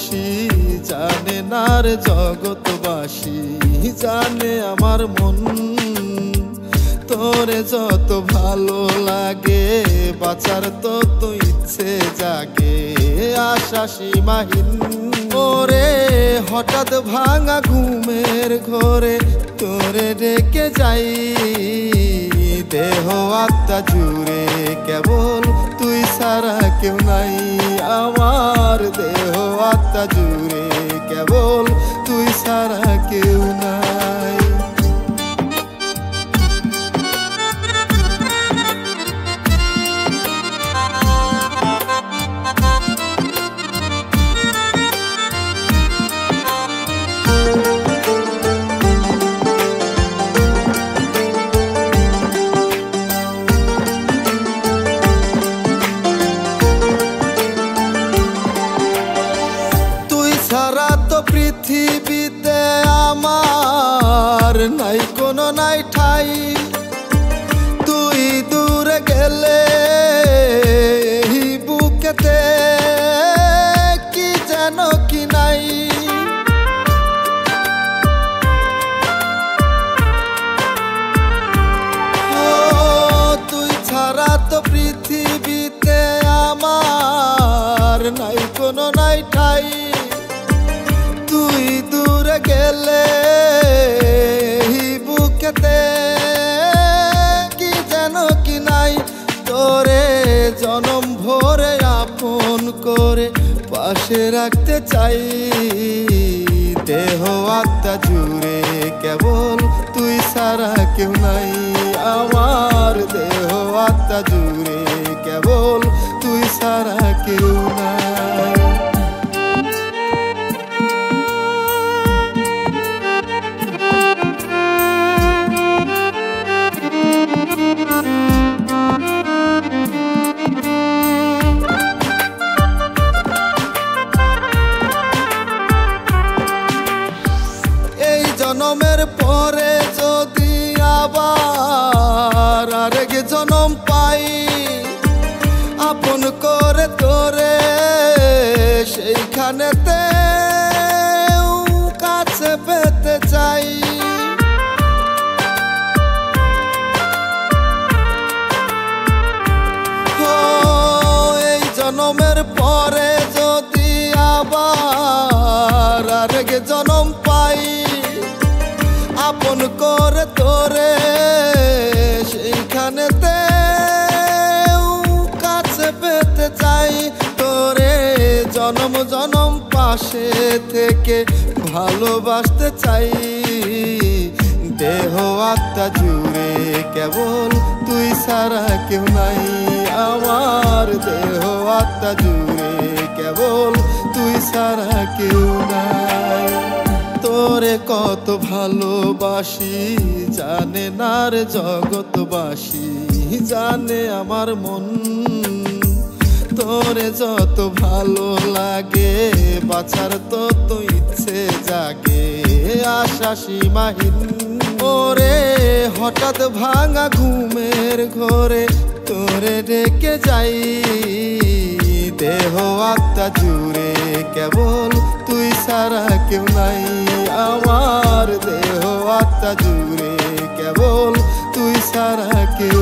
ভালোবাসি জানে না রে জগৎবাসী, জানে আমার মন। তোরে যত ভালো লাগে বাঁচার তত ইচ্ছে জাগে, আশা সীমাহীন। ওরে হঠাৎ ভাঙা ঘুমের ঘরে তোরে ডেকে যাই, দেহ আত্মা জুড়ে কেবল তুই ছাড়া কেউ নাই। আমার দেহ আত্মা জুড়ে কেবল তুই ছাড়া কেউ নাই। ছাড়া তো পৃথিবীতে আমার নাই কোনো নাই ঠাই, তুই দূরে গেলে এই বুকেতে কি যেন কি নাই। তুই ছাড়া তো পৃথিবীতে আমার নাই কোনো নাই ঠাই, তুই দূরে গেলে বুকেতে কি যেন কি নাই। তোরে জনম ভরে আপন করে পাশে রাখতে চাই, দেহ আত্মা জুড়ে কেবল তুই ছাড়া কেউ নাই। আমার দেহ আত্মা জুড়ে কেবল তুই ছাড়া কেউ নাই। জনমের পরে যদি আবার আরেক জনম পাই, আপন করে তোরে সেইখানেতে কাছে পেতে চাই। এই জনমের পরে যদি আবার আরেক জনম পাই, আপন করে তোরে সেইখানেতে কাছে পেতে চাই। তোরে জনম জনম পাশে থেকে ভালোবাসতে চাই, দেহ আত্মা জুড়ে কেবল তুই ছাড়া কেউ নাই। আমার দেহ আত্মা জুড়ে কেবল তুই ছাড়া কেউ নাই। তোরে কত ভালোবাসি জানে না রে জগৎবাসী, জানে আমার মন। তোরে যত ভালো লাগে বাঁচার তত ইচ্ছে জাগে, আশা সীমাহীন। ওরে হঠাৎ ভাঙা ঘুমের ঘরে তোরে ডেকে যাই, দেহ আত্মা জুড়ে কেবল তুই ছাড়া কেউ নাই। আমার দেহ আত্মা জুড়ে কেবল তুই ছাড়া কেউ